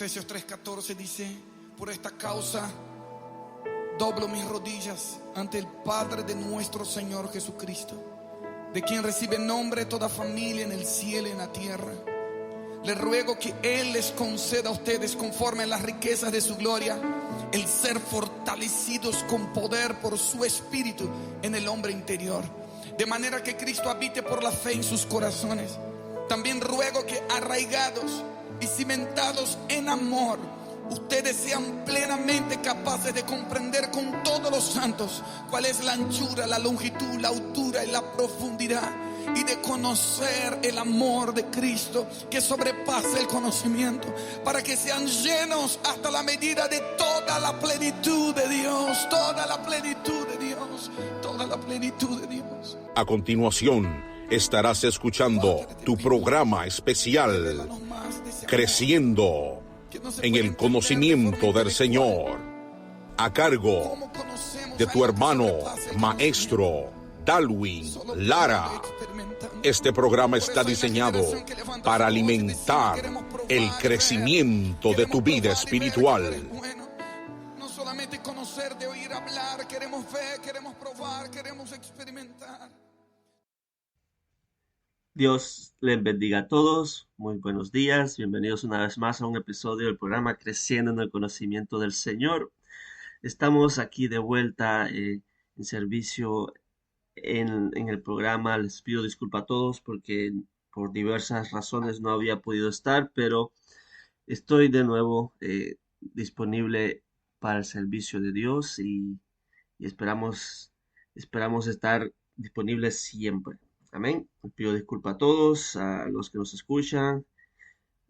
Efesios 3:14 dice: por esta causa doblo mis rodillas ante el Padre de nuestro Señor Jesucristo, de quien recibe nombre toda familia en el cielo y en la tierra. Le ruego que Él les conceda a ustedes, conforme a las riquezas de su gloria, el ser fortalecidos con poder por su Espíritu en el hombre interior, de manera que Cristo habite por la fe en sus corazones. También ruego que, arraigados y cimentados en amor, ustedes sean plenamente capaces de comprender con todos los santos cuál es la anchura, la longitud, la altura y la profundidad, y de conocer el amor de Cristo que sobrepasa el conocimiento, para que sean llenos hasta la medida de toda la plenitud de Dios, toda la plenitud de Dios, toda la plenitud de Dios. A continuación estarás escuchando tu programa especial, Creciendo en el Conocimiento del Señor, a cargo de tu hermano maestro Darwin Lara. Este programa está diseñado para alimentar el crecimiento de tu vida espiritual. No solamente conocer de oír hablar, queremos ver, queremos probar, queremos experimentar. Dios les bendiga a todos, muy buenos días, bienvenidos una vez más a un episodio del programa Creciendo en el Conocimiento del Señor. Estamos aquí de vuelta en servicio en el programa. Les pido disculpas a todos porque por diversas razones no había podido estar, pero estoy de nuevo disponible para el servicio de Dios y esperamos estar disponibles siempre. Amén. Les pido disculpas a todos, a los que nos escuchan,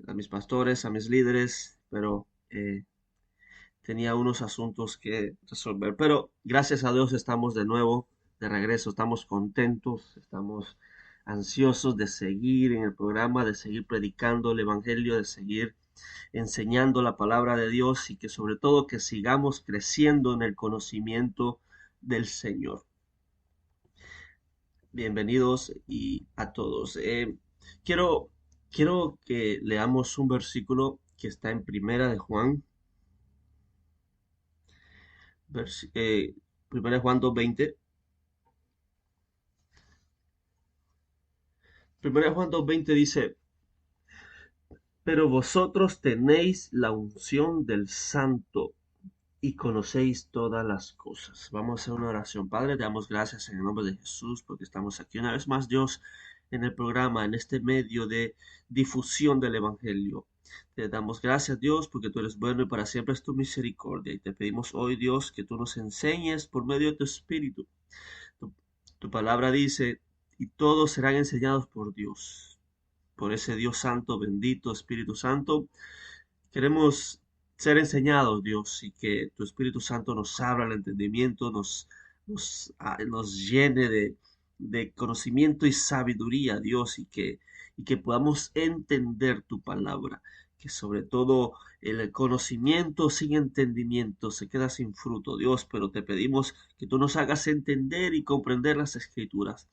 a mis pastores, a mis líderes, pero tenía unos asuntos que resolver. Pero gracias a Dios estamos de nuevo de regreso, estamos contentos, estamos ansiosos de seguir en el programa, de seguir predicando el Evangelio, de seguir enseñando la palabra de Dios y que sobre todo que sigamos creciendo en el conocimiento del Señor. Bienvenidos y a todos. Quiero que leamos un versículo que está en Primera de Juan, Primera de Juan 2:20. Primera de Juan 2:20 dice: pero vosotros tenéis la unción del Santo y conocéis todas las cosas. Vamos a hacer una oración. Padre, te damos gracias en el nombre de Jesús porque estamos aquí una vez más, Dios, en el programa, en este medio de difusión del Evangelio. Te damos gracias, Dios, porque tú eres bueno y para siempre es tu misericordia. Y te pedimos hoy, Dios, que tú nos enseñes por medio de tu Espíritu. Tu palabra dice: y todos serán enseñados por Dios, por ese Dios Santo, bendito Espíritu Santo. Queremos ser enseñados, Dios, y que tu Espíritu Santo nos abra el entendimiento, nos llene de conocimiento y sabiduría, Dios, y que podamos entender tu palabra, que sobre todo el conocimiento sin entendimiento se queda sin fruto, Dios, pero te pedimos que tú nos hagas entender y comprender las Escrituras.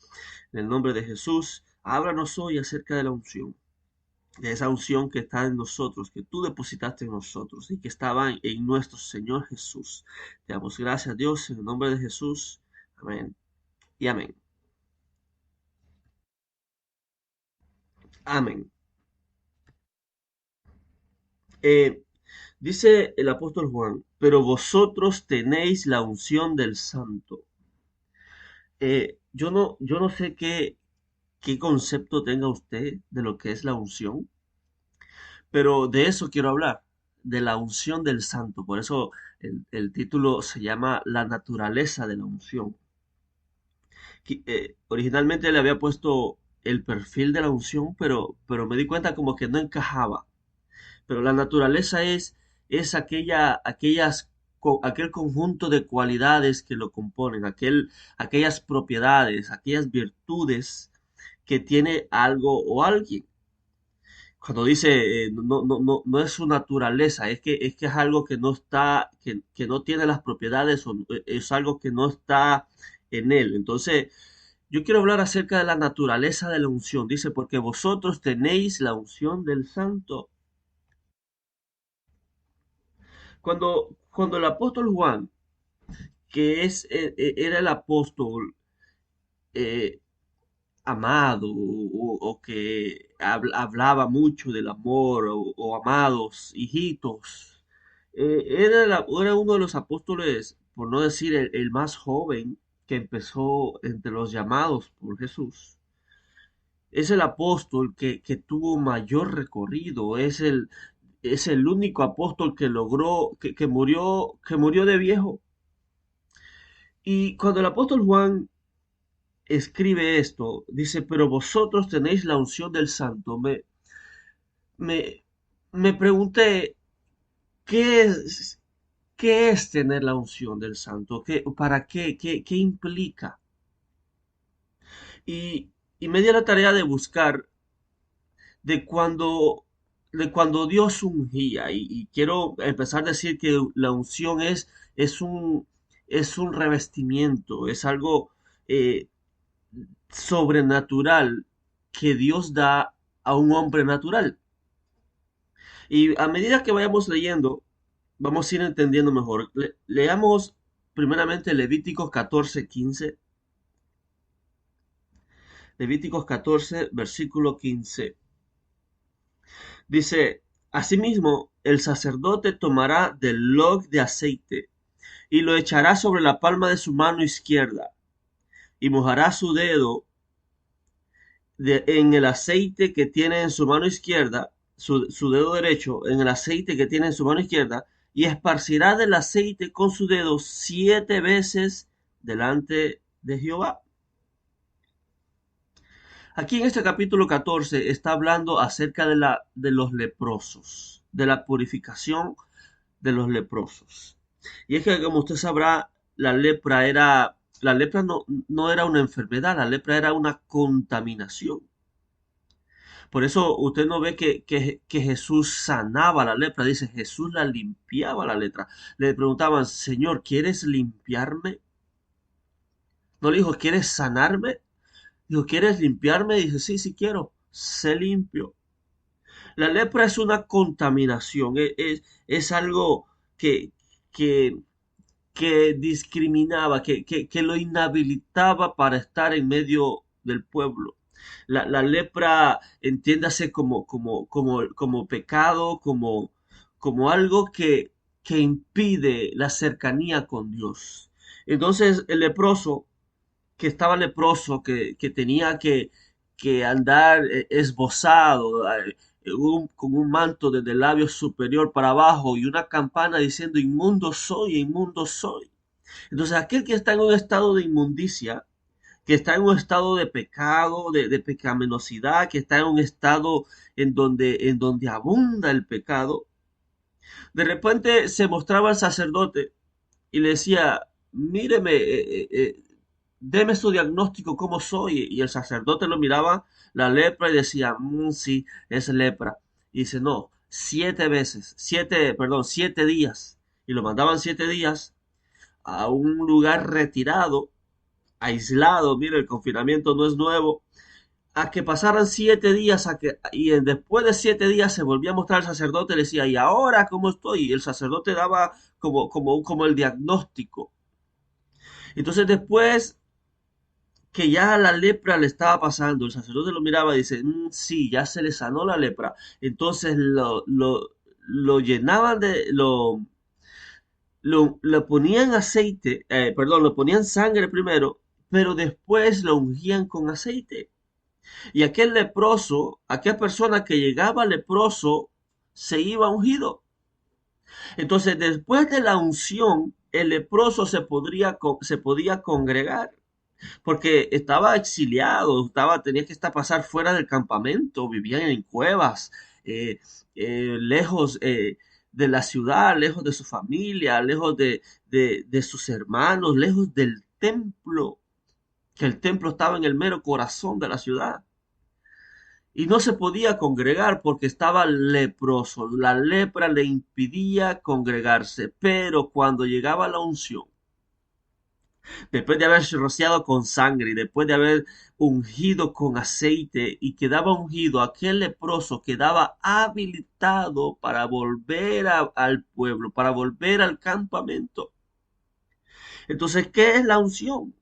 En el nombre de Jesús, háblanos hoy acerca de la unción, de esa unción que está en nosotros, que tú depositaste en nosotros y que estaba en nuestro Señor Jesús. Te damos gracias, Dios, en el nombre de Jesús. Amén y amén. Amén. Dice el apóstol Juan: pero vosotros tenéis la unción del Santo. Yo no sé qué concepto tenga usted de lo que es la unción, pero de eso quiero hablar, de la unción del Santo. Por eso el título se llama La naturaleza de la unción. Originalmente le había puesto el perfil de la unción, pero me di cuenta como que no encajaba. Pero la naturaleza es aquel conjunto de cualidades que lo componen, aquellas propiedades, aquellas virtudes que tiene algo o alguien. Cuando dice no es su naturaleza, es algo que no está, que no tiene las propiedades, o es algo que no está en él. Entonces, yo quiero hablar acerca de la naturaleza de la unción. Dice: porque vosotros tenéis la unción del Santo. Cuando el apóstol Juan, era el apóstol eh, amado o que hablaba mucho del amor o amados hijitos, era uno de los apóstoles, por no decir el más joven, que empezó entre los llamados por Jesús. Es el apóstol que tuvo mayor recorrido, es el único apóstol que logró, que murió de viejo. Y cuando el apóstol Juan escribe esto, dice, pero vosotros tenéis la unción del santo. Me, me pregunté, ¿qué es, ¿qué es tener la unción del santo? ¿Para qué? ¿Qué implica? Y, y me di a la tarea de buscar de cuando, de cuando Dios ungía. Y quiero empezar a decir que la unción es un revestimiento, es algo eh, sobrenatural que Dios da a un hombre natural. Y a medida que vayamos leyendo, vamos a ir entendiendo mejor. Leamos primeramente Levíticos 14:15. Levíticos 14, versículo 15. Dice, asimismo, el sacerdote tomará del log de aceite y lo echará sobre la palma de su mano izquierda y mojará su dedo en el aceite que tiene en su mano izquierda, su dedo derecho en el aceite que tiene en su mano izquierda, y esparcirá del aceite con su dedo 7 veces delante de Jehová. Aquí en este capítulo 14 está hablando acerca de los leprosos, de la purificación de los leprosos. Y es que, como usted sabrá, la lepra no era una enfermedad, la lepra era una contaminación. Por eso usted no ve que Jesús sanaba la lepra, dice Jesús la limpiaba la lepra. Le preguntaban, Señor, ¿quieres limpiarme? No le dijo, ¿quieres sanarme? Dijo, ¿quieres limpiarme? Dice, sí, sí quiero, sé limpio. La lepra es una contaminación, es algo que, que, que discriminaba, que lo inhabilitaba para estar en medio del pueblo. La lepra, entiéndase como pecado, como algo que impide la cercanía con Dios. Entonces, el leproso, que estaba leproso, que tenía que andar esbozado, con un manto desde el labio superior para abajo y una campana diciendo, inmundo soy, inmundo soy. Entonces, aquel que está en un estado de inmundicia, que está en un estado de pecado, de pecaminosidad, que está en un estado en donde abunda el pecado, de repente se mostraba el sacerdote y le decía, míreme, deme su diagnóstico, ¿cómo soy? Y el sacerdote lo miraba, la lepra, y decía, sí, es lepra. Y dice, no, 7 veces, 7 días. Y lo mandaban 7 días a un lugar retirado, aislado, mire, el confinamiento no es nuevo, a que pasaran 7 días, después de 7 días se volvía a mostrar el sacerdote y le decía, ¿y ahora cómo estoy? Y el sacerdote daba como el diagnóstico. Entonces después que ya la lepra le estaba pasando, el sacerdote lo miraba y dice, sí, ya se le sanó la lepra. Entonces lo llenaban lo ponían aceite, perdón, lo ponían sangre primero, pero después lo ungían con aceite. Y aquel leproso, aquella persona que llegaba leproso, se iba ungido. Entonces, después de la unción, el leproso se podía congregar, porque estaba exiliado, tenía que estar pasar fuera del campamento, vivían en cuevas, lejos de la ciudad, lejos de su familia, lejos de sus hermanos, lejos del templo, que el templo estaba en el mero corazón de la ciudad. Y no se podía congregar porque estaba leproso. La lepra le impidía congregarse, pero cuando llegaba la unción, después de haber rociado con sangre y después de haber ungido con aceite y quedaba ungido, aquel leproso quedaba habilitado para volver al pueblo, para volver al campamento. Entonces, ¿qué es la unción?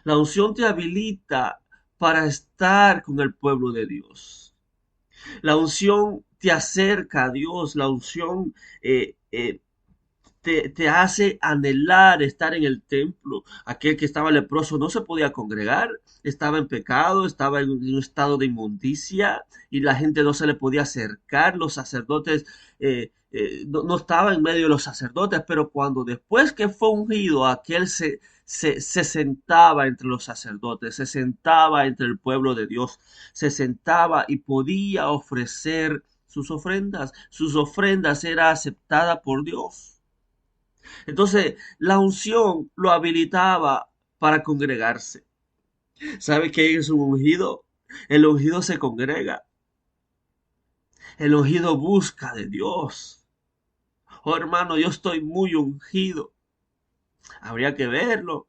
La unción te habilita para estar con el pueblo de Dios. La unción te acerca a Dios. La unción te hace anhelar estar en el templo. Aquel que estaba leproso no se podía congregar, estaba en pecado, estaba en un estado de inmundicia y la gente no se le podía acercar. Los sacerdotes no estaba en medio de los sacerdotes, pero cuando después que fue ungido, aquel se sentaba entre los sacerdotes, se sentaba entre el pueblo de Dios, se sentaba y podía ofrecer sus ofrendas. Sus ofrendas era aceptada por Dios. Entonces, la unción lo habilitaba para congregarse. ¿Sabe qué es un ungido? El ungido se congrega. El ungido busca de Dios. Oh, hermano, yo estoy muy ungido. Habría que verlo.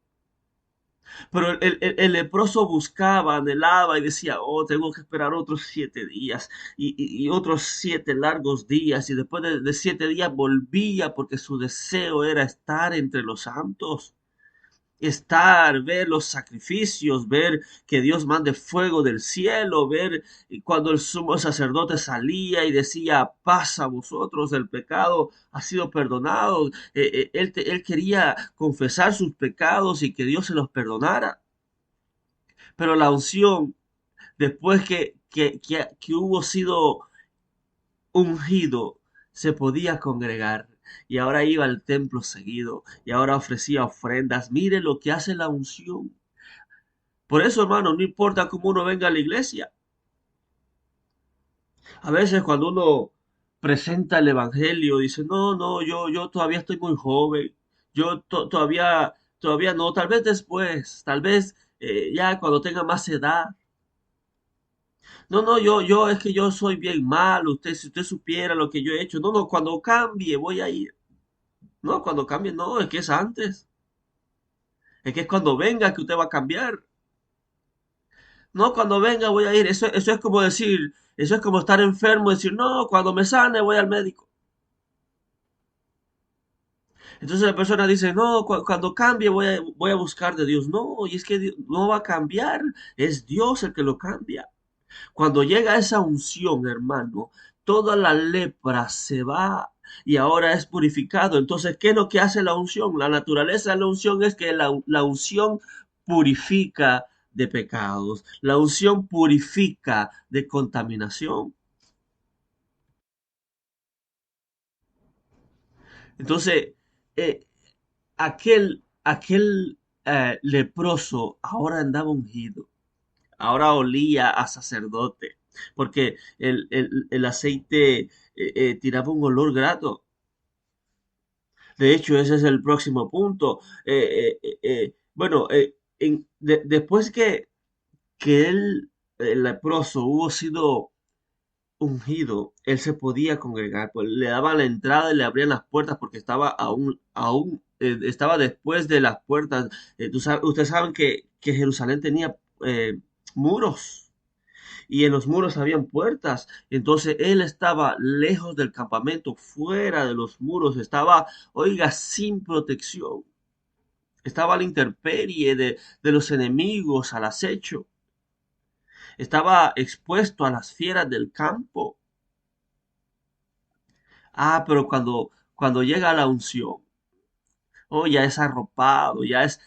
Pero el leproso buscaba, anhelaba y decía, oh, tengo que esperar otros 7 días y otros 7 largos días. Y después de 7 días volvía porque su deseo era estar entre los santos. Estar, ver los sacrificios, ver que Dios mande fuego del cielo, ver cuando el sumo sacerdote salía y decía, paz a vosotros, el pecado ha sido perdonado. Él quería confesar sus pecados y que Dios se los perdonara. Pero la unción, después que hubo sido ungido, se podía congregar y ahora iba al templo seguido y ahora ofrecía ofrendas. Mire lo que hace la unción. Por eso, hermano, no importa cómo uno venga a la iglesia. A veces cuando uno presenta el evangelio, dice, no, no, yo todavía estoy muy joven. Todavía no, tal vez después, tal vez ya cuando tenga más edad. No, no, es que yo soy bien malo. Si usted supiera lo que yo he hecho. No, no, cuando cambie voy a ir. No, cuando cambie, no, es que es antes. Es que es cuando venga que usted va a cambiar. No, cuando venga voy a ir. Eso es como decir, eso es como estar enfermo y decir, no, cuando me sane voy al médico. Entonces la persona dice, no, cuando cambie voy a buscar de Dios. No, y es que no va a cambiar. Es Dios el que lo cambia. Cuando llega esa unción, hermano, toda la lepra se va y ahora es purificado. Entonces, ¿qué es lo que hace la unción? La naturaleza de la unción es que la unción purifica de pecados. La unción purifica de contaminación. Entonces, eh, aquel leproso ahora andaba ungido. Ahora olía a sacerdote, porque el aceite tiraba un olor grato. De hecho, ese es el próximo punto. Bueno, después que el leproso, hubo sido ungido, él se podía congregar, pues le daban la entrada y le abrían las puertas porque estaba estaba después de las puertas. Ustedes saben que Jerusalén tenía muros y en los muros habían puertas. Entonces él estaba lejos del campamento, fuera de los muros, estaba, oiga, sin protección. Estaba a la intemperie de los enemigos, al acecho. Estaba expuesto a las fieras del campo. Ah, pero cuando llega la unción, oh, ya es arropado, ya es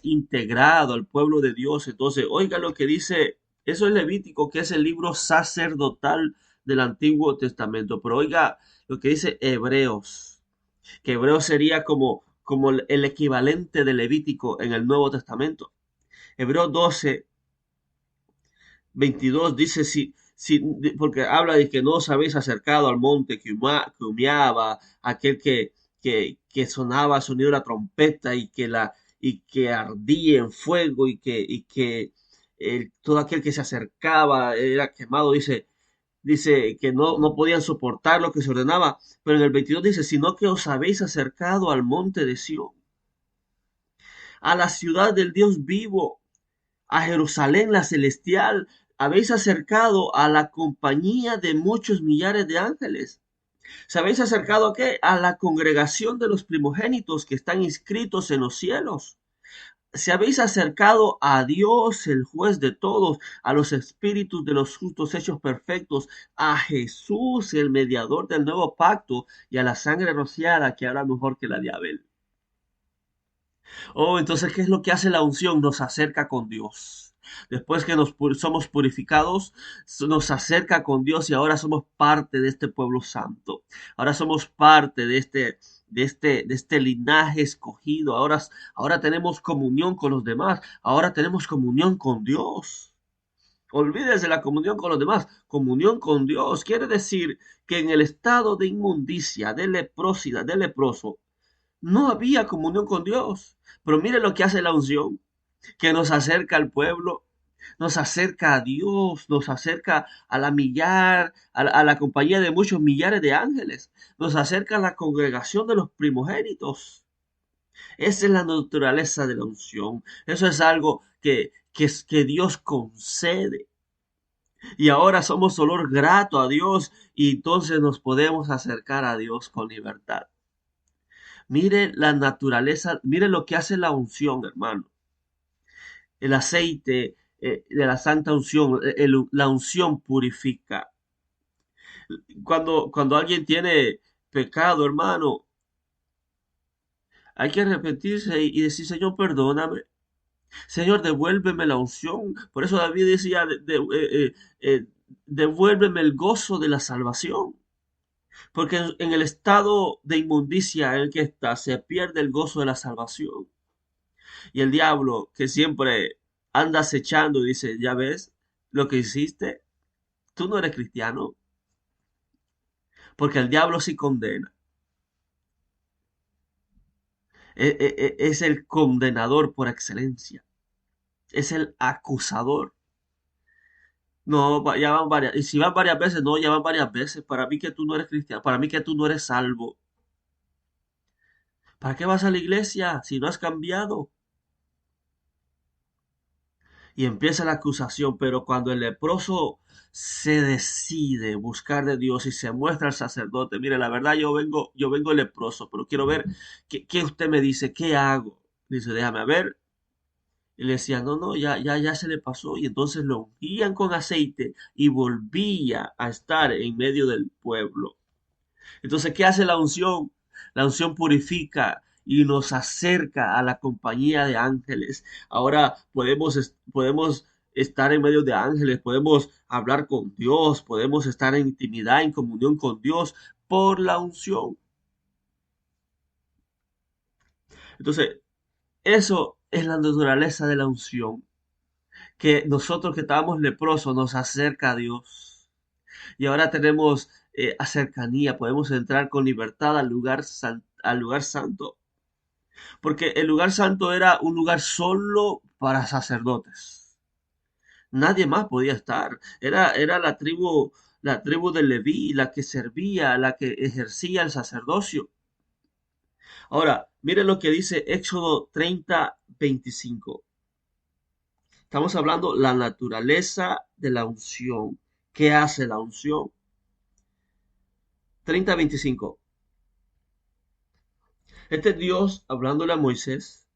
integrado al pueblo de Dios. Entonces, oiga lo que dice, eso es Levítico, que es el libro sacerdotal del Antiguo Testamento. Pero oiga lo que dice Hebreos, que Hebreos sería como el equivalente de Levítico en el Nuevo Testamento. Hebreos 12:22 dice, porque habla de que no os habéis acercado al monte que humeaba, aquel que sonaba sonido de la trompeta y que ardía en fuego y que todo aquel que se acercaba era quemado, dice que no podían soportar lo que se ordenaba, pero en el 22 dice, sino que os habéis acercado al monte de Sión, a la ciudad del Dios vivo, a Jerusalén la celestial. Habéis acercado a la compañía de muchos millares de ángeles. ¿Se habéis acercado a qué? A la congregación de los primogénitos que están inscritos en los cielos. Se habéis acercado a Dios, el juez de todos, a los espíritus de los justos hechos perfectos, a Jesús, el mediador del nuevo pacto, y a la sangre rociada que habla mejor que la de Abel. Oh, entonces, ¿qué es lo que hace la unción? Nos acerca con Dios. Después que somos purificados, nos acerca con Dios y ahora somos parte de este pueblo santo. Ahora somos parte de este linaje escogido. Ahora tenemos comunión con los demás. Ahora tenemos comunión con Dios. Olvídese la comunión con los demás. Comunión con Dios quiere decir que en el estado de inmundicia, de leprosidad, de leproso, no había comunión con Dios. Pero mire lo que hace la unción, que nos acerca al pueblo, nos acerca a Dios, nos acerca a la compañía de muchos millares de ángeles, nos acerca a la congregación de los primogénitos. Esa es la naturaleza de la unción. Eso es algo que Dios concede. Y ahora somos olor grato a Dios y entonces nos podemos acercar a Dios con libertad. Mire la naturaleza, mire lo que hace la unción, hermano. El aceite de la santa unción, la unción purifica. Cuando alguien tiene pecado, hermano, hay que arrepentirse y decir, Señor, perdóname. Señor, devuélveme la unción. Por eso David decía, devuélveme el gozo de la salvación. Porque en el estado de inmundicia en el que está, se pierde el gozo de la salvación. Y el diablo, que siempre anda acechando, dice, ya ves lo que hiciste, tú no eres cristiano, porque el diablo sí condena. Es el condenador por excelencia, es el acusador. No, ya van varias, y si van varias veces, no, ya van varias veces. Para mí que tú no eres cristiano, para mí que tú no eres salvo. ¿Para qué vas a la iglesia si no has cambiado? Y empieza la acusación, pero cuando el leproso se decide buscar de Dios y se muestra al sacerdote, mire, la verdad yo vengo leproso, pero quiero ver qué usted me dice, qué hago. Dice, déjame ver. Y le decía, no, no, ya se le pasó. Y entonces lo ungían con aceite y volvía a estar en medio del pueblo. Entonces, ¿qué hace la unción? La unción purifica y nos acerca a la compañía de ángeles. Ahora podemos estar en medio de ángeles, podemos hablar con Dios, podemos estar en intimidad, en comunión con Dios por la unción. Entonces, eso es la naturaleza de la unción, que nosotros que estábamos leprosos nos acerca a Dios. Y ahora tenemos cercanía, podemos entrar con libertad al lugar santo. Porque el lugar santo era un lugar solo para sacerdotes. Nadie más podía estar. Era la tribu de Leví, la que servía, la que ejercía el sacerdocio. Ahora, mire lo que dice Éxodo 30:25. Estamos hablando la naturaleza de la unción. ¿Qué hace la unción? 30:25. Este es Dios hablándole a Moisés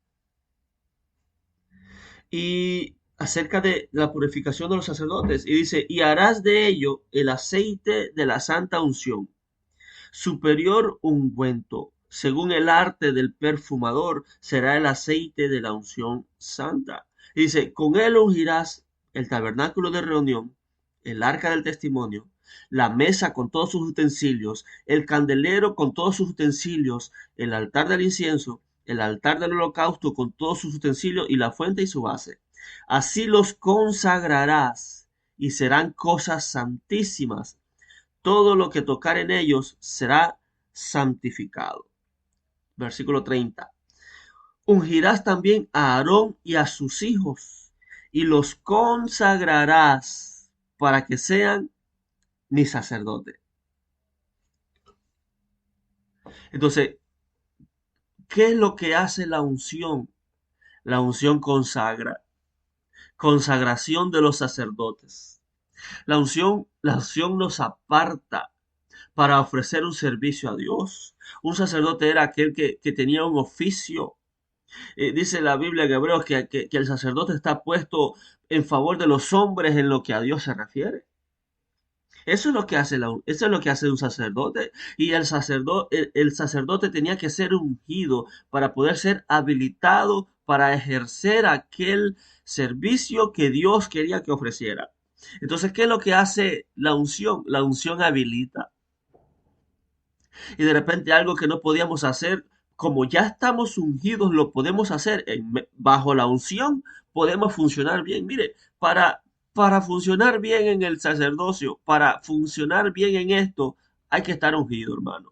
y acerca de la purificación de los sacerdotes. Y dice, y harás de ello el aceite de la santa unción, superior ungüento. Según el arte del perfumador, será el aceite de la unción santa. Y dice, con él ungirás el tabernáculo de reunión, el arca del testimonio, la mesa con todos sus utensilios, el candelero con todos sus utensilios, el altar del incienso, el altar del holocausto con todos sus utensilios y la fuente y su base. Así los consagrarás y serán cosas santísimas. Todo lo que tocar en ellos será santificado. Versículo 30. Ungirás también a Aarón y a sus hijos y los consagrarás para que sean mis sacerdotes. Entonces, ¿qué es lo que hace la unción? La unción consagra, consagración de los sacerdotes. La unción nos aparta para ofrecer un servicio a Dios. Un sacerdote era aquel que tenía un oficio. Dice la Biblia en Hebreos que el sacerdote está puesto en favor de los hombres en lo que a Dios se refiere. Eso es lo que hace eso es lo que hace un sacerdote. Y el sacerdote tenía que ser ungido para poder ser habilitado para ejercer aquel servicio que Dios quería que ofreciera. Entonces, ¿qué es lo que hace la unción? La unción habilita. Y de repente algo que no podíamos hacer, como ya estamos ungidos, lo podemos hacer bajo la unción, podemos funcionar bien. Mire, para funcionar bien en el sacerdocio, para funcionar bien en esto, hay que estar ungido, hermano.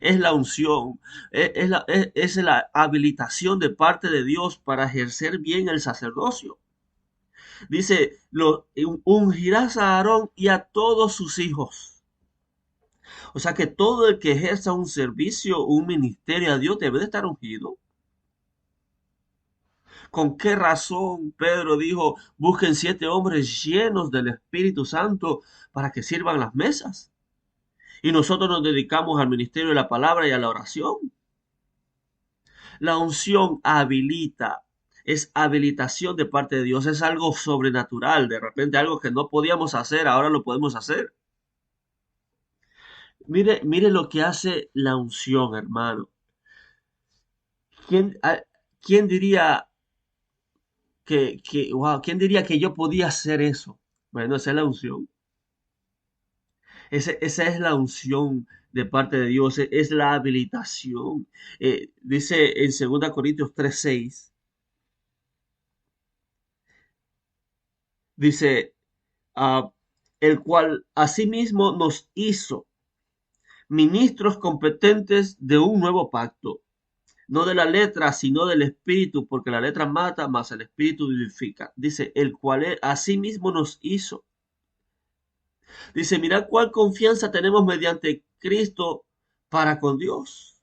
Es la unción, es la habilitación de parte de Dios para ejercer bien el sacerdocio. Dice, ungirás a Aarón y a todos sus hijos. O sea que todo el que ejerza un servicio, un ministerio a Dios debe de estar ungido. ¿Con qué razón Pedro dijo, busquen 7 hombres llenos del Espíritu Santo para que sirvan las mesas? Y nosotros nos dedicamos al ministerio de la palabra y a la oración. La unción habilita, es habilitación de parte de Dios, es algo sobrenatural, de repente algo que no podíamos hacer, ahora lo podemos hacer. Mire lo que hace la unción, hermano. ¿Quién, a- quién diría wow, quién diría que yo podía hacer eso? Bueno, esa es la unción. Esa es la unción de parte de Dios, es la habilitación. Dice en 2 Corintios 3:6, dice, ah, el cual asimismo nos hizo ministros competentes de un nuevo pacto, no de la letra, sino del espíritu, porque la letra mata, mas el espíritu vivifica. Dice, el cual asimismo nos hizo. Dice, mira cuál confianza tenemos mediante Cristo para con Dios.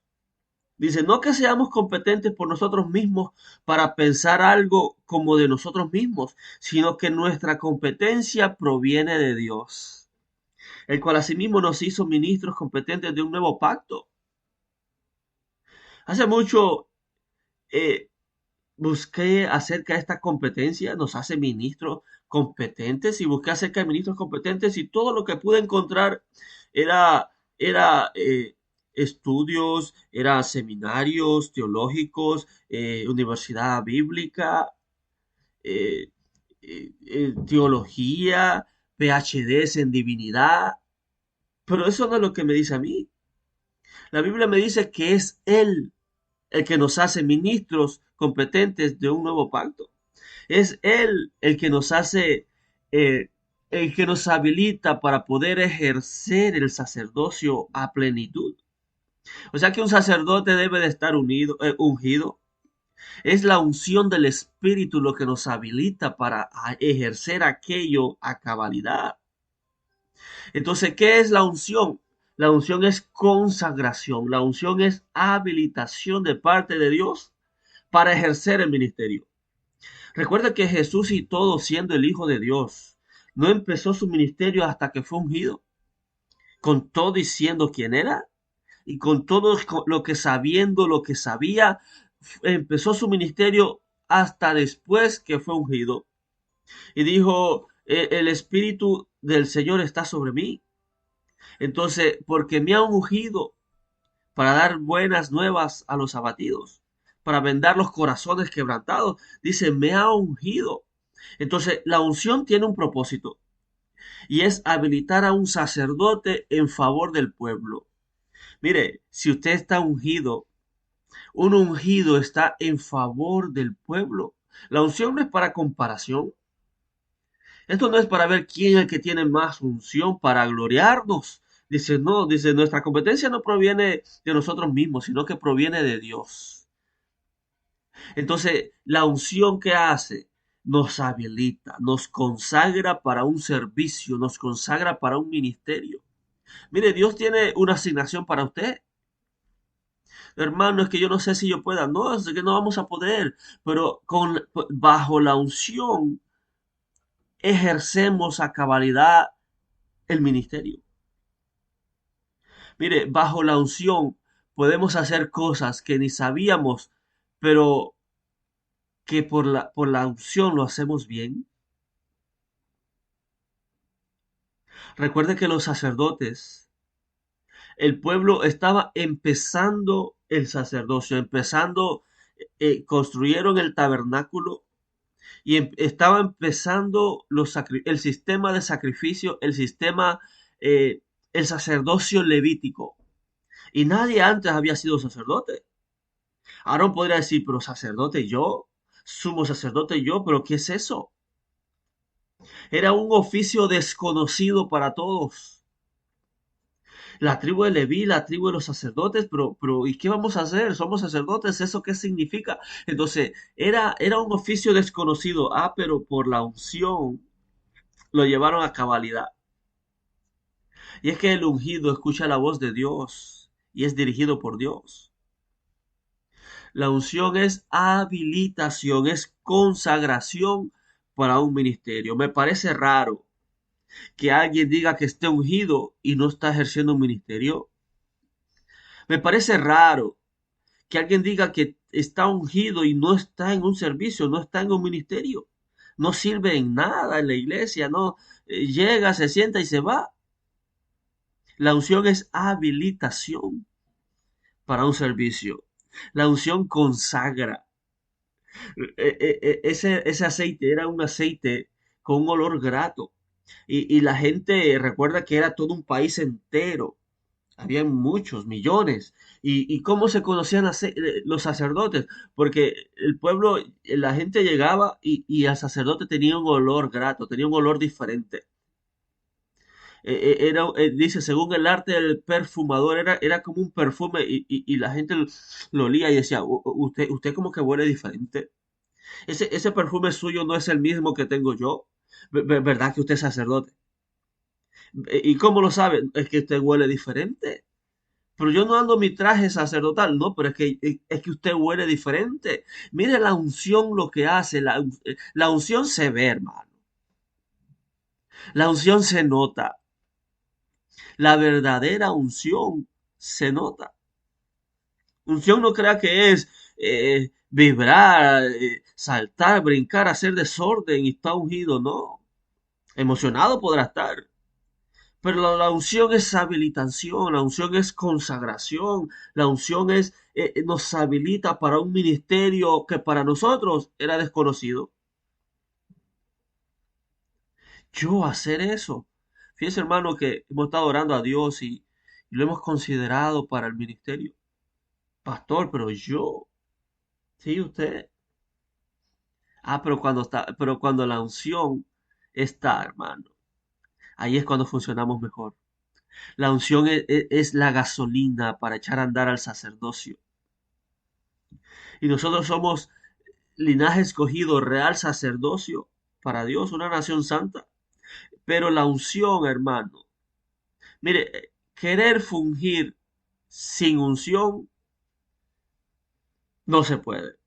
Dice, no que seamos competentes por nosotros mismos para pensar algo como de nosotros mismos, sino que nuestra competencia proviene de Dios, el cual asimismo nos hizo ministros competentes de un nuevo pacto. Hace mucho eh, busqué acerca de esta competencia, nos hace ministros competentes y busqué acerca de ministros competentes y todo lo que pude encontrar era estudios, era seminarios teológicos, universidad bíblica, eh, teología, PhDs en divinidad, pero eso no es lo que me dice a mí. La Biblia me dice que es Él el que nos hace ministros competentes de un nuevo pacto. Es Él el que nos hace, el que nos habilita para poder ejercer el sacerdocio a plenitud. O sea que un sacerdote debe de estar ungido. Es la unción del Espíritu lo que nos habilita para ejercer aquello a cabalidad. Entonces, ¿qué es la unción? La unción es consagración, la unción es habilitación de parte de Dios para ejercer el ministerio. Recuerda que Jesús y todo siendo el Hijo de Dios, no empezó su ministerio hasta que fue ungido, con todo diciendo quién era y con todo lo que sabiendo lo que sabía, empezó su ministerio hasta después que fue ungido. Y dijo, el Espíritu del Señor está sobre mí. Entonces, porque me ha ungido para dar buenas nuevas a los abatidos, para vendar los corazones quebrantados. Dice, me ha ungido. Entonces, la unción tiene un propósito y es habilitar a un sacerdote en favor del pueblo. Mire, si usted está ungido, un ungido está en favor del pueblo. La unción no es para comparación. Esto no es para ver quién es el que tiene más unción para gloriarnos. Dice, no, dice, nuestra competencia no proviene de nosotros mismos, sino que proviene de Dios. Entonces, la unción que hace nos habilita, nos consagra para un servicio, nos consagra para un ministerio. Mire, Dios tiene una asignación para usted. Hermano, es que yo no sé si yo pueda. No, es que no vamos a poder. Pero bajo la unción ejercemos a cabalidad el ministerio. Mire, bajo la unción podemos hacer cosas que ni sabíamos, pero que por la unción lo hacemos bien. Recuerde que los sacerdotes, el pueblo estaba empezando el sacerdocio, construyeron el tabernáculo y estaba empezando el sistema de sacrificio, eh, el sacerdocio levítico. Y nadie antes había sido sacerdote. Aarón podría decir, pero sacerdote yo, sumo sacerdote yo, pero ¿qué es eso? Era un oficio desconocido para todos. La tribu de Leví, la tribu de los sacerdotes, pero ¿y qué vamos a hacer? Somos sacerdotes, ¿eso qué significa? Entonces, era un oficio desconocido. Pero por la unción lo llevaron a cabalidad. Y es que el ungido escucha la voz de Dios y es dirigido por Dios. La unción es habilitación, es consagración para un ministerio. Me parece raro que alguien diga que esté ungido y no está ejerciendo un ministerio. Me parece raro que alguien diga que está ungido y no está en un servicio, no está en un ministerio. No sirve en nada en la iglesia, no llega, se sienta y se va. La unción es habilitación para un servicio. La unción consagra. Ese aceite era un aceite con un olor grato. Y la gente recuerda que era todo un país entero. Habían muchos, millones. ¿Y cómo se conocían los sacerdotes? Porque el pueblo, la gente llegaba y el sacerdote tenía un olor grato, tenía un olor diferente. Dice, según el arte del perfumador, era como un perfume y la gente lo olía y decía, Usted como que huele diferente. Ese perfume suyo no es el mismo que tengo yo. ¿Verdad que usted es sacerdote? ¿Y cómo lo sabe? Es que usted huele diferente. Pero yo no ando mi traje sacerdotal, no, pero es que usted huele diferente. Mire la unción lo que hace, la unción se ve, hermano. La unción se nota. La verdadera unción se nota. Unción no crea que es vibrar, saltar, brincar, hacer desorden y está ungido, no. Emocionado podrá estar. Pero la unción es habilitación, la unción es consagración, la unción nos habilita para un ministerio que para nosotros era desconocido. Yo hacer eso. Fíjese, hermano, que hemos estado orando a Dios y lo hemos considerado para el ministerio. Pastor, pero yo, sí, usted. Pero cuando la unción está, hermano, ahí es cuando funcionamos mejor. La unción es la gasolina para echar a andar al sacerdocio. Y nosotros somos linaje escogido, real sacerdocio para Dios, una nación santa. Pero la unción, hermano, mire, querer fungir sin unción no se puede.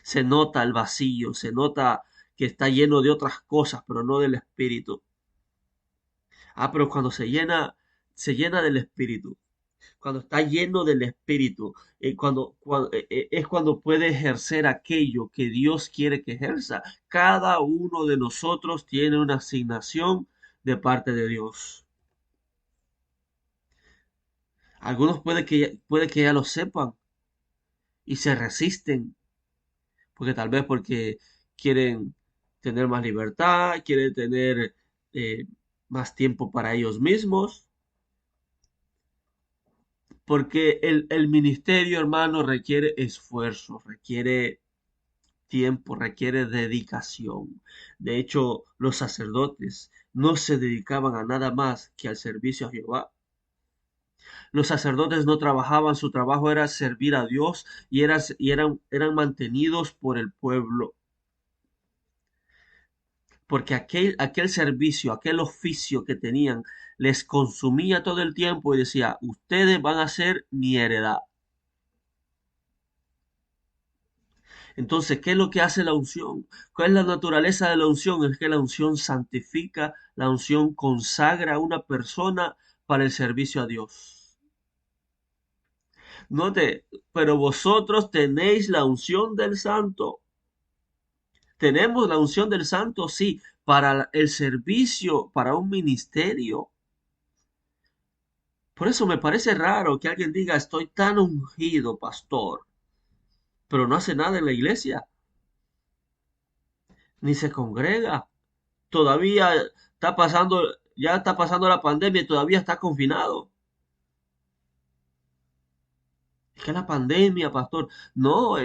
Se nota el vacío, se nota que está lleno de otras cosas, pero no del Espíritu. Pero cuando se llena del Espíritu, cuando está lleno del Espíritu, es cuando puede ejercer aquello que Dios quiere que ejerza. Cada uno de nosotros tiene una asignación de parte de Dios. Algunos puede que ya lo sepan y se resisten, porque tal vez porque quieren tener más libertad, quieren tener eh, más tiempo para ellos mismos, porque el ministerio, hermano, requiere esfuerzo, requiere tiempo, requiere dedicación. De hecho, los sacerdotes no se dedicaban a nada más que al servicio a Jehová. Los sacerdotes no trabajaban, su trabajo era servir a Dios y eran mantenidos por el pueblo. Porque aquel servicio, aquel oficio que tenían, les consumía todo el tiempo y decía, ustedes van a ser mi heredad. Entonces, ¿qué es lo que hace la unción? ¿Cuál es la naturaleza de la unción? Es que la unción santifica, la unción consagra a una persona para el servicio a Dios. Note, pero vosotros tenéis la unción del Santo. Tenemos la unción del Santo, sí, para el servicio, para un ministerio. Por eso me parece raro que alguien diga, estoy tan ungido, pastor, pero no hace nada en la iglesia, ni se congrega. Todavía está pasando, ya está pasando la pandemia y todavía está confinado. Es que la pandemia, pastor, no,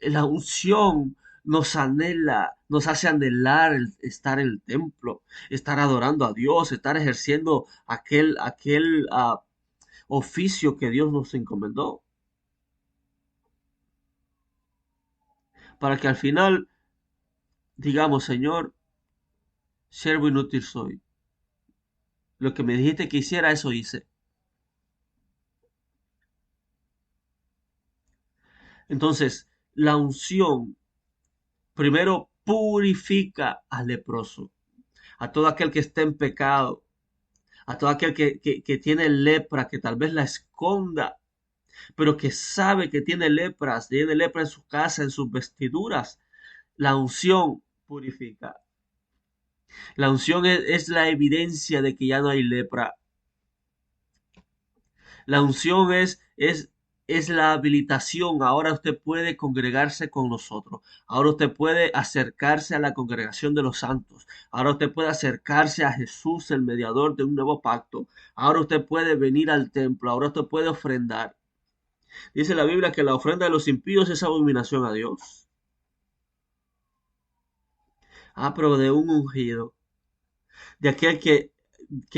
la unción nos anhela, nos hace anhelar estar en el templo, estar adorando a Dios, estar ejerciendo aquel oficio que Dios nos encomendó, para que al final digamos, Señor, siervo inútil soy. Lo que me dijiste que hiciera, eso hice. Entonces, la unción primero purifica al leproso, a todo aquel que está en pecado, a todo aquel que tiene lepra, que tal vez la esconda, pero que sabe que tiene lepra en su casa, en sus vestiduras. La unción purifica. La unción es la evidencia de que ya no hay lepra. La unción es la habilitación. Ahora usted puede congregarse con nosotros. Ahora usted puede acercarse a la congregación de los santos. Ahora usted puede acercarse a Jesús, el mediador de un nuevo pacto. Ahora usted puede venir al templo. Ahora usted puede ofrendar. Dice la Biblia que la ofrenda de los impíos es abominación a Dios. Ah, pero de un ungido. De aquel que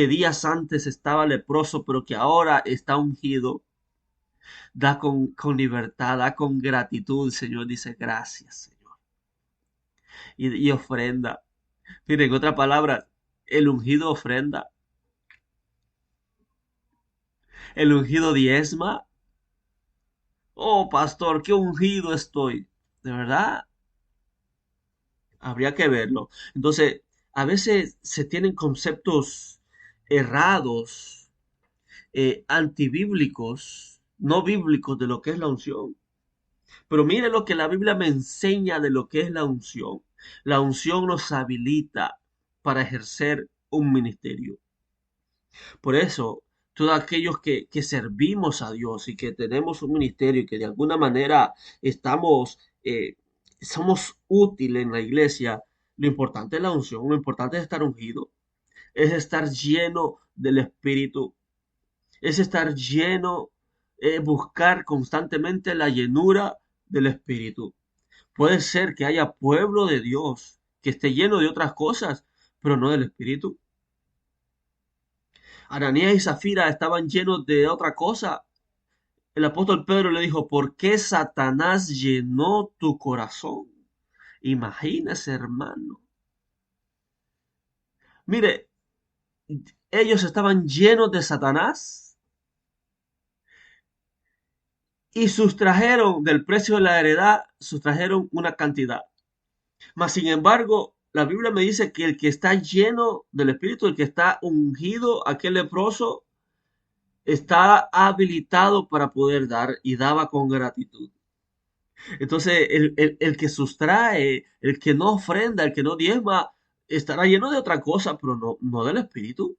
días antes estaba leproso, pero que ahora está ungido. Da con libertad, da con gratitud. El Señor dice gracias, Señor. Y ofrenda. Miren, en otra palabra, el ungido ofrenda. El ungido diezma. Oh, pastor, qué ungido estoy. ¿De verdad? Habría que verlo. Entonces, a veces se tienen conceptos errados, antibíblicos, no bíblicos de lo que es la unción. Pero mire lo que la Biblia me enseña de lo que es la unción. La unción nos habilita para ejercer un ministerio. Por eso, todos aquellos que servimos a Dios y que tenemos un ministerio y que de alguna manera somos útiles en la iglesia, lo importante es la unción, lo importante es estar ungido, es estar lleno del Espíritu, es estar lleno, buscar constantemente la llenura del Espíritu. Puede ser que haya pueblo de Dios que esté lleno de otras cosas, pero no del Espíritu. Ananías y Zafira estaban llenos de otra cosa. El apóstol Pedro le dijo, ¿por qué Satanás llenó tu corazón? Imagínese, hermano. Mire, ellos estaban llenos de Satanás y sustrajeron del precio de la heredad, sustrajeron una cantidad. Mas, sin embargo, la Biblia me dice que el que está lleno del Espíritu, el que está ungido, aquel leproso, está habilitado para poder dar y daba con gratitud. Entonces, el que sustrae, el que no ofrenda, el que no diezma, estará lleno de otra cosa, pero no del Espíritu.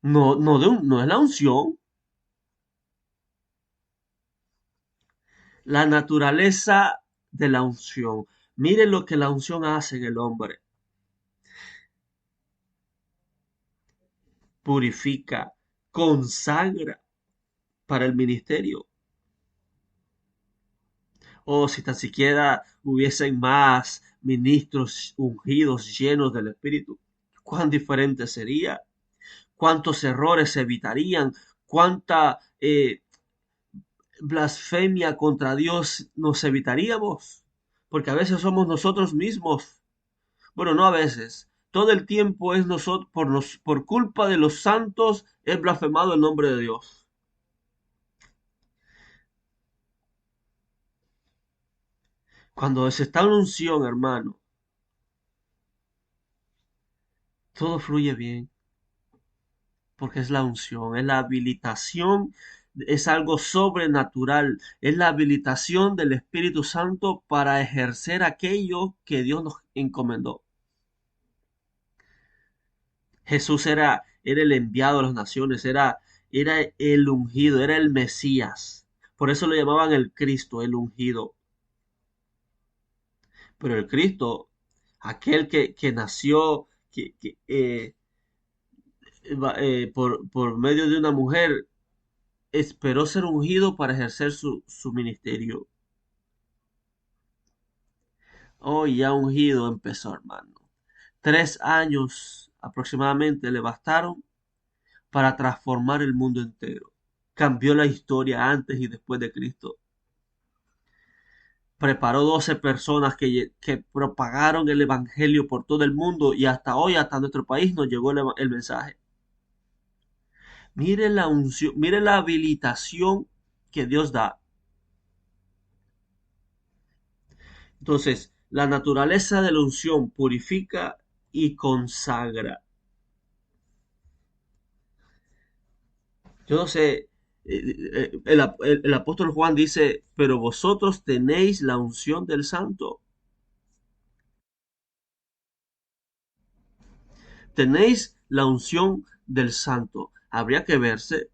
No es la unción. La naturaleza de la unción. Miren lo que la unción hace en el hombre. Purifica, consagra para el ministerio. Oh, si tan siquiera hubiesen más ministros ungidos, llenos del Espíritu, cuán diferente sería, cuántos errores se evitarían, cuánta blasfemia contra Dios nos evitaríamos, porque a veces somos nosotros mismos. Bueno, no a veces. Todo el tiempo es nosotros, por culpa de los santos, es blasfemado el nombre de Dios. Cuando se está en unción, hermano, todo fluye bien, porque es la unción, es la habilitación, es algo sobrenatural, es la habilitación del Espíritu Santo para ejercer aquello que Dios nos encomendó. Jesús era el enviado a las naciones, era el ungido, era el Mesías. Por eso lo llamaban el Cristo, el ungido. Pero el Cristo, aquel que nació por medio de una mujer, esperó ser ungido para ejercer su ministerio. Oh, ya ungido empezó, hermano. 3 años aproximadamente le bastaron para transformar el mundo entero. Cambió la historia antes y después de Cristo. Preparó 12 personas que propagaron el Evangelio por todo el mundo y hasta hoy, hasta nuestro país, nos llegó el mensaje. Mire la unción, mire la habilitación que Dios da. Entonces, la naturaleza de la unción purifica y consagra. Yo no sé, el apóstol Juan dice, pero vosotros tenéis la unción del santo. Tenéis la unción del santo. Habría que verse,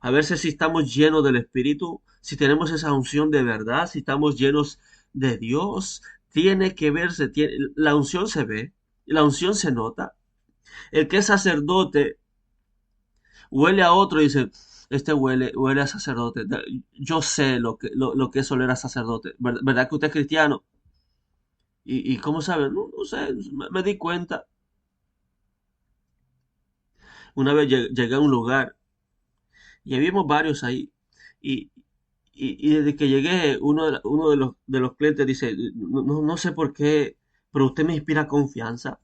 a ver si estamos llenos del Espíritu, si tenemos esa unción de verdad, si estamos llenos de Dios. Tiene que verse, la unción se ve, la unción se nota. El que es sacerdote huele a otro y dice, este huele a sacerdote. Yo sé lo que es oler a sacerdote. ¿Verdad que usted es cristiano? ¿Y cómo sabe? No, no sé, me di cuenta. Una vez llegué a un lugar y habíamos varios ahí. Y, y desde que llegué, uno de los clientes dice, no sé por qué, pero usted me inspira confianza.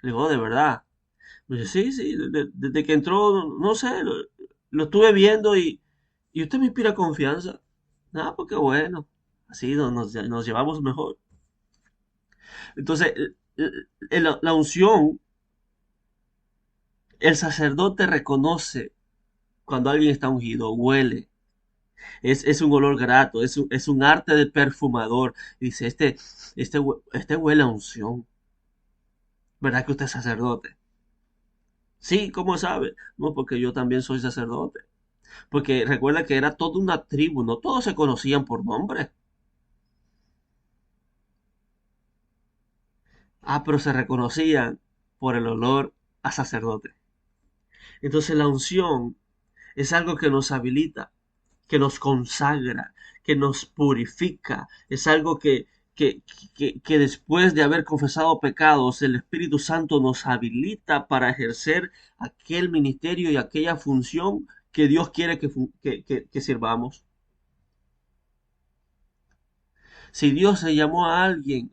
Le digo, "Oh, de verdad". Me dice, sí, sí, desde que entró, no sé, lo estuve viendo y usted me inspira confianza. Ah, pues qué bueno. Así nos llevamos mejor. Entonces, la unción, el sacerdote reconoce cuando alguien está ungido, huele. Es un olor grato, es un arte de perfumador. Y dice, este huele a unción. ¿Verdad que usted es sacerdote? Sí, ¿cómo sabe? No, porque yo también soy sacerdote. Porque recuerda que era toda una tribu, no todos se conocían por nombre. Ah, pero se reconocían por el olor a sacerdote. Entonces la unción es algo que nos habilita, que nos consagra, que nos purifica. Es algo que después de haber confesado pecados, el Espíritu Santo nos habilita para ejercer aquel ministerio y aquella función que Dios quiere que sirvamos. Si Dios se llamó a alguien,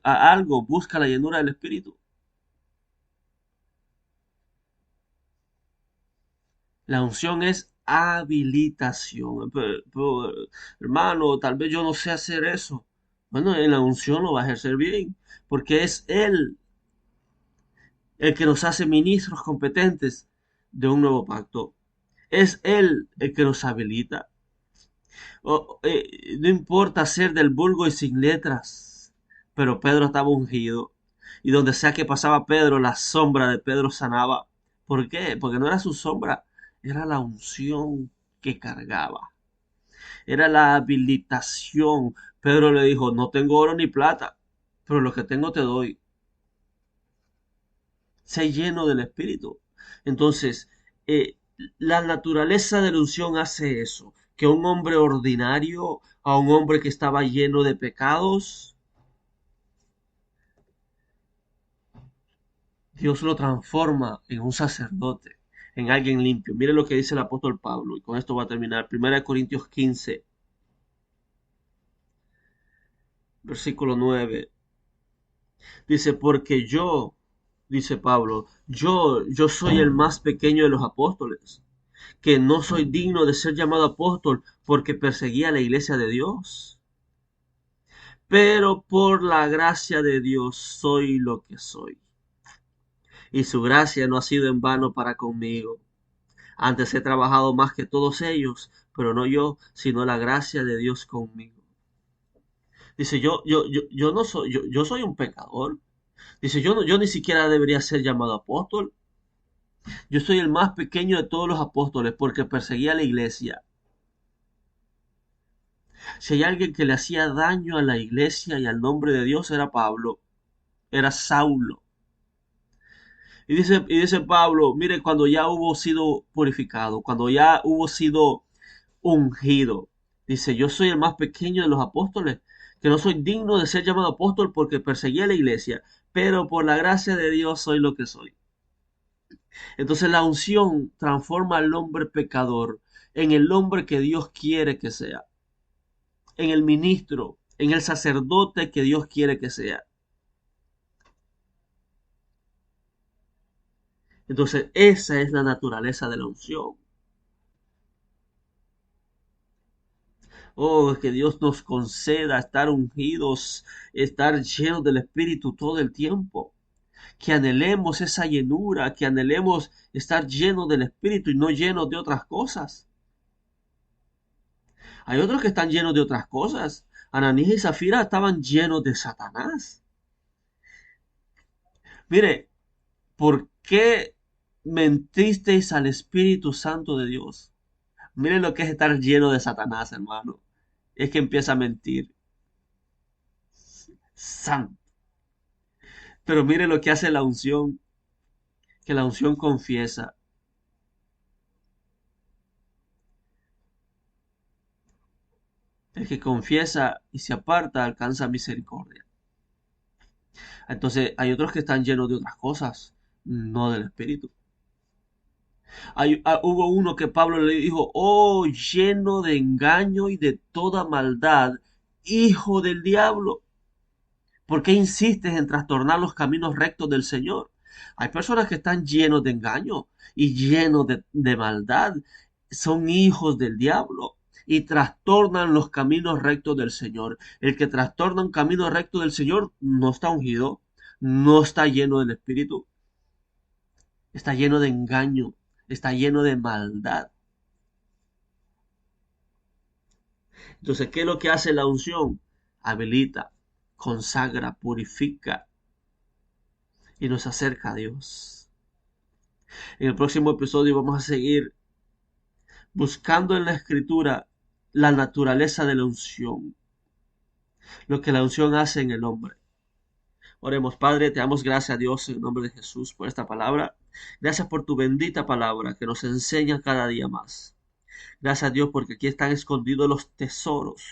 a algo, busca la llenura del Espíritu. La unción es habilitación. Hermano, tal vez yo no sé hacer eso. Bueno, en la unción lo va a ejercer bien, porque es Él el que nos hace ministros competentes de un nuevo pacto. Es Él el que nos habilita. No importa ser del vulgo y sin letras, pero Pedro estaba ungido. Y donde sea que pasaba Pedro, la sombra de Pedro sanaba. ¿Por qué? Porque no era su sombra, era la unción que cargaba. Era la habilitación. Pedro le dijo, no tengo oro ni plata, pero lo que tengo te doy. Sé lleno del Espíritu. Entonces, la naturaleza de la unción hace eso, que un hombre ordinario, a un hombre que estaba lleno de pecados, Dios lo transforma en un sacerdote, en alguien limpio. Mire lo que dice el apóstol Pablo, y con esto va a terminar. 1 Corintios 15, versículo 9. Dice, porque yo, dice Pablo, yo soy el más pequeño de los apóstoles, que no soy digno de ser llamado apóstol porque perseguía la iglesia de Dios. pero por la gracia de Dios soy lo que soy. Y su gracia no ha sido en vano para conmigo. Antes he trabajado más que todos ellos, pero no yo, sino la gracia de Dios conmigo. Dice, yo no soy, yo soy un pecador. Dice, yo ni siquiera debería ser llamado apóstol. Yo soy el más pequeño de todos los apóstoles porque perseguía a la iglesia. Si hay alguien que le hacía daño a la iglesia y al nombre de Dios, era Pablo, era Saulo. Y dice Pablo, mire, cuando ya hubo sido purificado, cuando ya hubo sido ungido, dice, yo soy el más pequeño de los apóstoles, que no soy digno de ser llamado apóstol porque perseguí a la iglesia, pero por la gracia de Dios soy lo que soy. Entonces la unción transforma al hombre pecador en el hombre que Dios quiere que sea, en el ministro, en el sacerdote que Dios quiere que sea. Entonces esa es la naturaleza de la unción. Oh, que Dios nos conceda estar ungidos, estar llenos del Espíritu todo el tiempo. Que anhelemos esa llenura, que anhelemos estar llenos del Espíritu y no llenos de otras cosas. Hay otros que están llenos de otras cosas. Ananías y Zafira estaban llenos de Satanás. Mire, ¿por qué mentisteis al Espíritu Santo de Dios? Mire lo que es estar lleno de Satanás, hermano. Es que empieza a mentir. Santo. Pero mire lo que hace la unción, que la unción confiesa. El que confiesa y se aparta alcanza misericordia. Entonces hay otros que están llenos de otras cosas, no del Espíritu. Hubo uno que Pablo le dijo, oh, lleno de engaño y de toda maldad, hijo del diablo. ¿Por qué insistes en trastornar los caminos rectos del Señor? Hay personas que están llenos de engaño y llenos de maldad. Son hijos del diablo y trastornan los caminos rectos del Señor. El que trastorna un camino recto del Señor no está ungido, no está lleno del Espíritu, está lleno de engaño, está lleno de maldad. Entonces, ¿qué es lo que hace la unción? Habilita, consagra, purifica y nos acerca a Dios. En el próximo episodio vamos a seguir buscando en la Escritura la naturaleza de la unción, lo que la unción hace en el hombre. Oremos, Padre, te damos gracias a Dios en el nombre de Jesús por esta palabra. Gracias por tu bendita palabra que nos enseña cada día más. Gracias a Dios porque aquí están escondidos los tesoros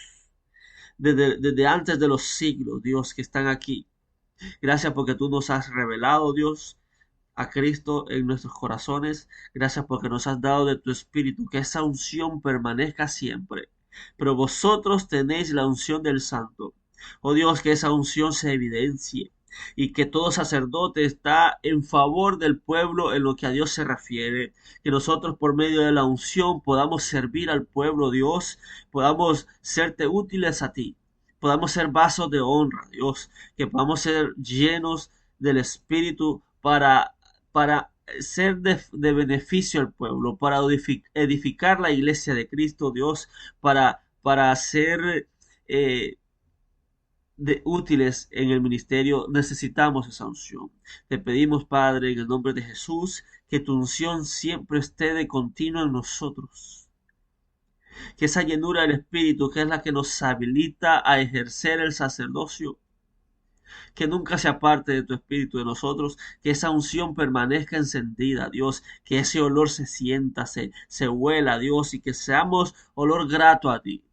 desde antes de los siglos, Dios, que están aquí. Gracias porque tú nos has revelado, Dios, a Cristo en nuestros corazones. Gracias porque nos has dado de tu Espíritu, que esa unción permanezca siempre. Pero vosotros tenéis la unción del Santo. Oh Dios, que esa unción se evidencie y que todo sacerdote está en favor del pueblo en lo que a Dios se refiere. Que nosotros por medio de la unción podamos servir al pueblo, Dios, podamos serte útiles a ti, podamos ser vasos de honra, Dios, que podamos ser llenos del Espíritu para ser de beneficio al pueblo, para edificar la iglesia de Cristo, Dios, para ser útiles en el ministerio. Necesitamos esa unción. Te pedimos, Padre, en el nombre de Jesús, que tu unción siempre esté de continuo en nosotros. Que esa llenura del Espíritu, que es la que nos habilita a ejercer el sacerdocio, que nunca se aparte de tu Espíritu de nosotros, que esa unción permanezca encendida, Dios, que ese olor se sienta, se huela, Dios, y que seamos olor grato a ti.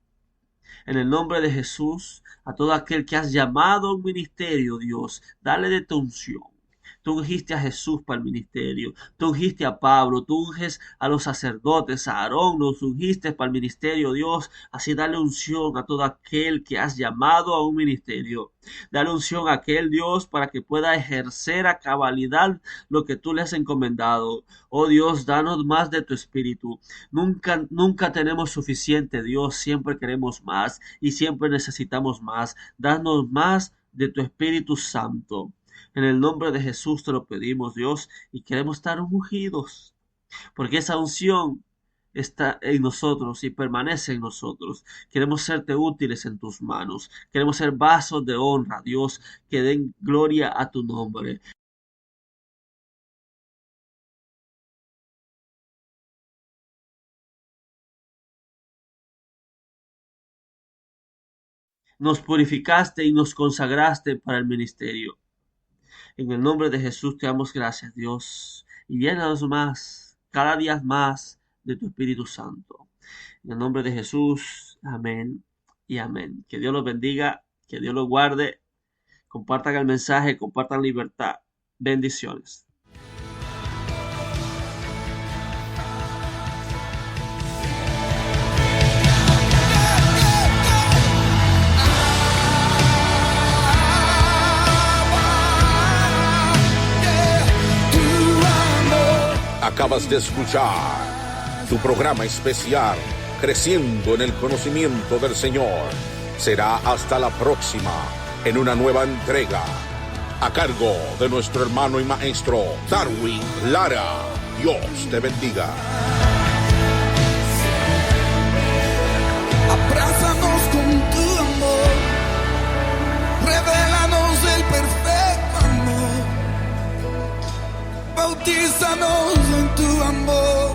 En el nombre de Jesús, a todo aquel que has llamado a un ministerio, Dios, dale de tu unción. Tú ungiste a Jesús para el ministerio. Tú ungiste a Pablo. Tú unges a los sacerdotes. A Aarón los ungiste para el ministerio, Dios. Así dale unción a todo aquel que has llamado a un ministerio. Dale unción a aquel, Dios, para que pueda ejercer a cabalidad lo que tú le has encomendado. Oh Dios, danos más de tu espíritu. Nunca tenemos suficiente, Dios. Siempre queremos más y siempre necesitamos más. Danos más de tu Espíritu Santo. En el nombre de Jesús te lo pedimos, Dios, y queremos estar ungidos, porque esa unción está en nosotros y permanece en nosotros. Queremos serte útiles en tus manos. Queremos ser vasos de honra, Dios, que den gloria a tu nombre. Nos purificaste y nos consagraste para el ministerio. En el nombre de Jesús te damos gracias, Dios, y llénanos más, cada día más, de tu Espíritu Santo. En el nombre de Jesús, amén y amén. Que Dios los bendiga, que Dios los guarde. Compartan el mensaje, compartan libertad. Bendiciones. Acabas de escuchar tu programa especial, Creciendo en el Conocimiento del Señor. Será hasta la próxima, en una nueva entrega, a cargo de nuestro hermano y maestro, Darwin Lara. Dios te bendiga. Abrázanos con tu amor, revélanos el perfecto amor, bautízanos en tu amor.